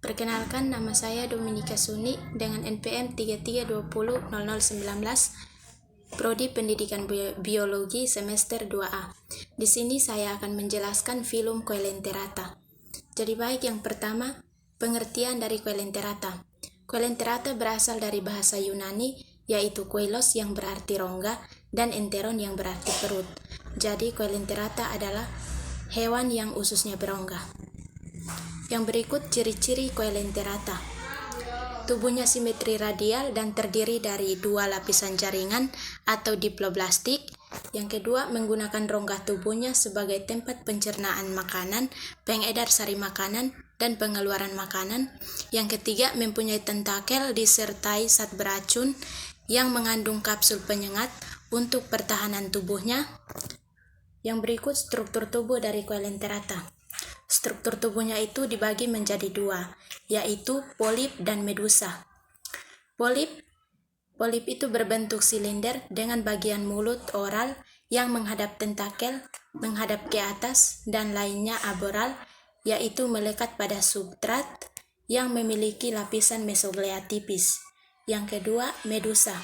Perkenalkan, nama saya Dominika Suni dengan NPM 33200019, Prodi Pendidikan Biologi semester 2A. Di sini saya akan menjelaskan filum Coelenterata. Jadi baik, yang pertama, pengertian dari Coelenterata. Coelenterata berasal dari bahasa Yunani, yaitu koilos yang berarti rongga dan enteron yang berarti perut. Jadi Coelenterata adalah hewan yang ususnya berongga. Yang berikut ciri-ciri Coelenterata. Tubuhnya simetri radial dan terdiri dari dua lapisan jaringan atau diploblastik. Yang kedua, menggunakan rongga tubuhnya sebagai tempat pencernaan makanan, pengedar sari makanan, dan pengeluaran makanan. Yang ketiga, mempunyai tentakel disertai zat beracun yang mengandung kapsul penyengat untuk pertahanan tubuhnya. Yang berikut struktur tubuh dari Coelenterata. Struktur tubuhnya itu dibagi menjadi dua, yaitu polip dan medusa. Polip itu berbentuk silinder dengan bagian mulut oral yang menghadap tentakel, menghadap ke atas, dan lainnya aboral, yaitu melekat pada substrat yang memiliki lapisan mesoglea tipis. Yang kedua, medusa.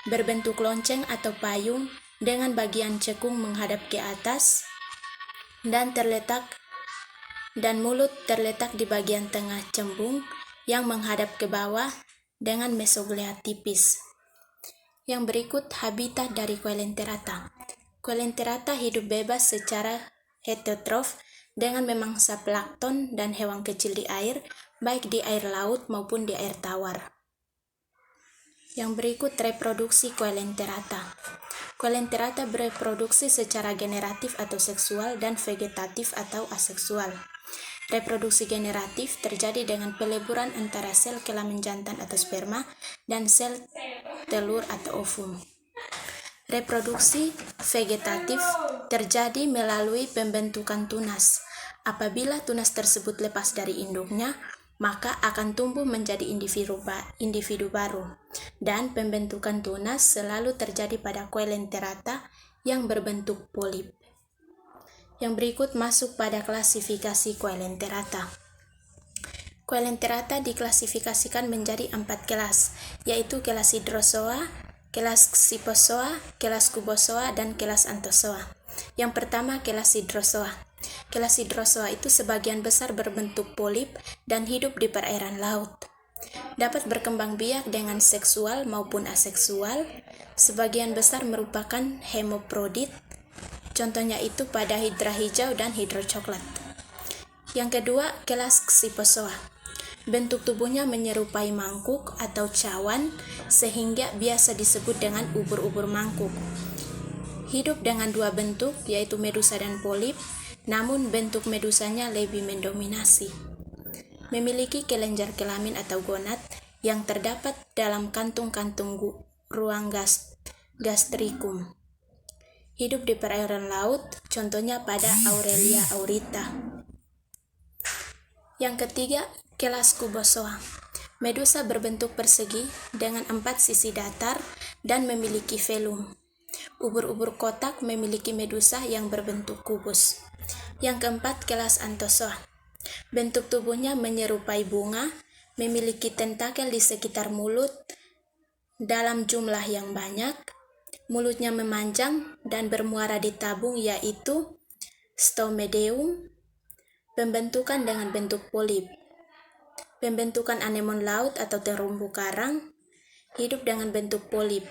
Berbentuk lonceng atau payung dengan bagian cekung menghadap ke atas dan mulut terletak di bagian tengah cembung yang menghadap ke bawah dengan mesoglea tipis. Yang berikut habitat dari Coelenterata. Coelenterata hidup bebas secara heterotrof dengan memangsa plankton dan hewan kecil di air, baik di air laut maupun di air tawar. Yang berikut reproduksi Coelenterata. Coelenterata bereproduksi secara generatif atau seksual dan vegetatif atau aseksual. Reproduksi generatif terjadi dengan peleburan antara sel kelamin jantan atau sperma dan sel telur atau ovum. Reproduksi vegetatif terjadi melalui pembentukan tunas. Apabila tunas tersebut lepas dari induknya, maka akan tumbuh menjadi individu baru. Dan pembentukan tunas selalu terjadi pada Coelenterata yang berbentuk polip. Yang berikut masuk pada klasifikasi Coelenterata. Coelenterata diklasifikasikan menjadi 4 kelas, yaitu kelas Hydrozoa, kelas Scyphozoa, kelas Cubozoa, dan kelas Anthozoa. Yang pertama, kelas Hydrozoa. Kelas Hydrozoa itu sebagian besar berbentuk polip dan hidup di perairan laut. Dapat berkembang biak dengan seksual maupun aseksual. Sebagian besar merupakan hemoprodit. Contohnya itu pada hidra hijau dan hidra coklat. Yang kedua, kelas Scyphozoa. Bentuk tubuhnya menyerupai mangkuk atau cawan, sehingga biasa disebut dengan ubur-ubur mangkuk. Hidup dengan dua bentuk, yaitu medusa dan polip, namun bentuk medusanya lebih mendominasi. Memiliki kelenjar kelamin atau gonad yang terdapat dalam kantung-kantung ruang gastricum. Hidup di perairan laut, contohnya pada Aurelia aurita. Yang ketiga, kelas Cubozoa. Medusa berbentuk persegi dengan 4 sisi datar dan memiliki velum. Ubur-ubur kotak memiliki medusa yang berbentuk kubus. Yang keempat, kelas Anthozoa. Bentuk tubuhnya menyerupai bunga, memiliki tentakel di sekitar mulut dalam jumlah yang banyak. Mulutnya memanjang dan bermuara di tabung, yaitu stomedeum. Pembentukan dengan bentuk polip. Pembentukan anemon laut atau terumbu karang. Hidup dengan bentuk polip.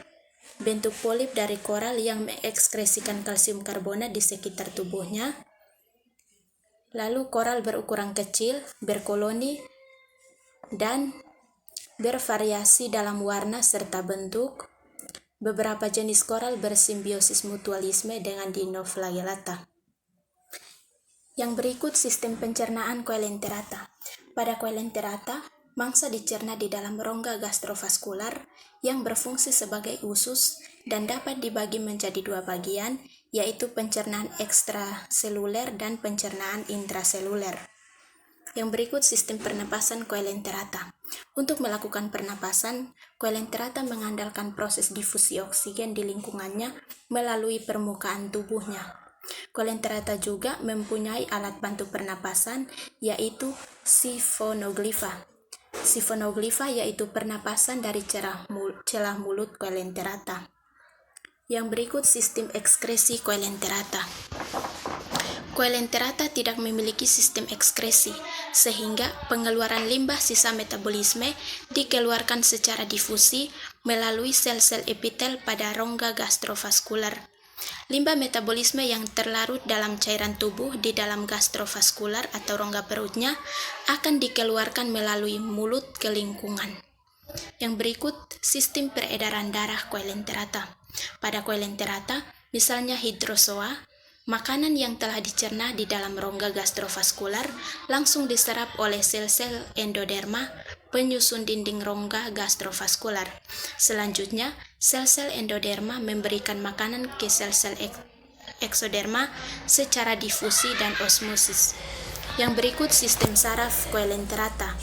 Bentuk polip dari koral yang mengekskresikan kalsium karbonat di sekitar tubuhnya. Lalu koral berukuran kecil, berkoloni, dan bervariasi dalam warna serta bentuk. Beberapa jenis koral bersimbiosis mutualisme dengan dinoflagellata. Yang berikut sistem pencernaan Coelenterata. Pada Coelenterata, mangsa dicerna di dalam rongga gastrovaskular yang berfungsi sebagai usus dan dapat dibagi menjadi dua bagian, yaitu pencernaan ekstraseluler dan pencernaan intraseluler. Yang berikut sistem pernapasan Coelenterata. Untuk melakukan pernapasan, Coelenterata mengandalkan proses difusi oksigen di lingkungannya melalui permukaan tubuhnya. Coelenterata juga mempunyai alat bantu pernapasan, yaitu siphonoglypha. Siphonoglypha yaitu pernapasan dari celah mulut coelenterata. Yang berikut sistem ekskresi coelenterata. Coelenterata tidak memiliki sistem ekskresi, sehingga pengeluaran limbah sisa metabolisme dikeluarkan secara difusi melalui sel-sel epitel pada rongga gastrovaskular. Limbah metabolisme yang terlarut dalam cairan tubuh di dalam gastrovaskular atau rongga perutnya akan dikeluarkan melalui mulut ke lingkungan. Yang berikut sistem peredaran darah coelenterata. Pada coelenterata, misalnya hydrozoa, makanan yang telah dicerna di dalam rongga gastrovaskular langsung diserap oleh sel-sel endoderma, penyusun dinding rongga gastrovaskular. Selanjutnya, sel-sel endoderma memberikan makanan ke sel-sel eksoderma secara difusi dan osmosis. Yang berikut sistem saraf coelenterata.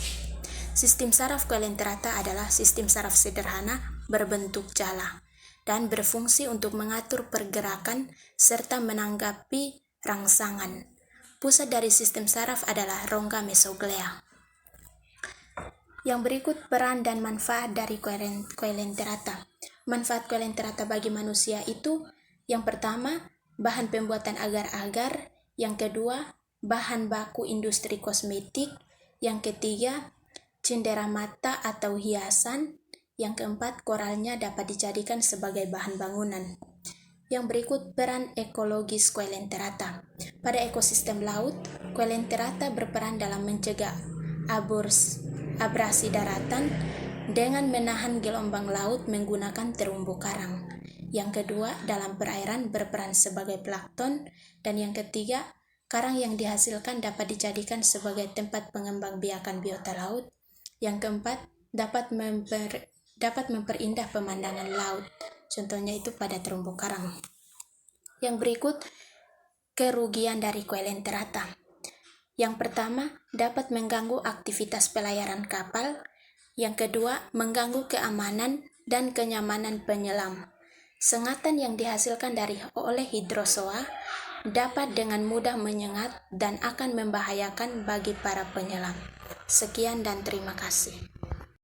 Sistem saraf coelenterata adalah sistem saraf sederhana berbentuk jala dan berfungsi untuk mengatur pergerakan serta menanggapi rangsangan. Pusat dari sistem saraf adalah rongga mesoglea. Yang berikut peran dan manfaat dari coelenterata. Manfaat coelenterata bagi manusia itu, yang pertama, bahan pembuatan agar-agar, yang kedua, bahan baku industri kosmetik, yang ketiga, cendera mata atau hiasan, yang keempat, koralnya dapat dijadikan sebagai bahan bangunan. Yang berikut peran ekologis coelenterata. Pada ekosistem laut, coelenterata berperan dalam mencegah abrasi daratan dengan menahan gelombang laut menggunakan terumbu karang. Yang kedua, dalam perairan berperan sebagai plankton. Dan yang ketiga, karang yang dihasilkan dapat dijadikan sebagai tempat pengembangbiakan biota laut. Yang keempat, dapat memperindah pemandangan laut. Contohnya itu pada terumbu karang. Yang berikut kerugian dari coelenterata. Yang pertama, dapat mengganggu aktivitas pelayaran kapal. Yang kedua, mengganggu keamanan dan kenyamanan penyelam. Sengatan yang dihasilkan oleh hydrozoa dapat dengan mudah menyengat dan akan membahayakan bagi para penyelam. Sekian dan terima kasih.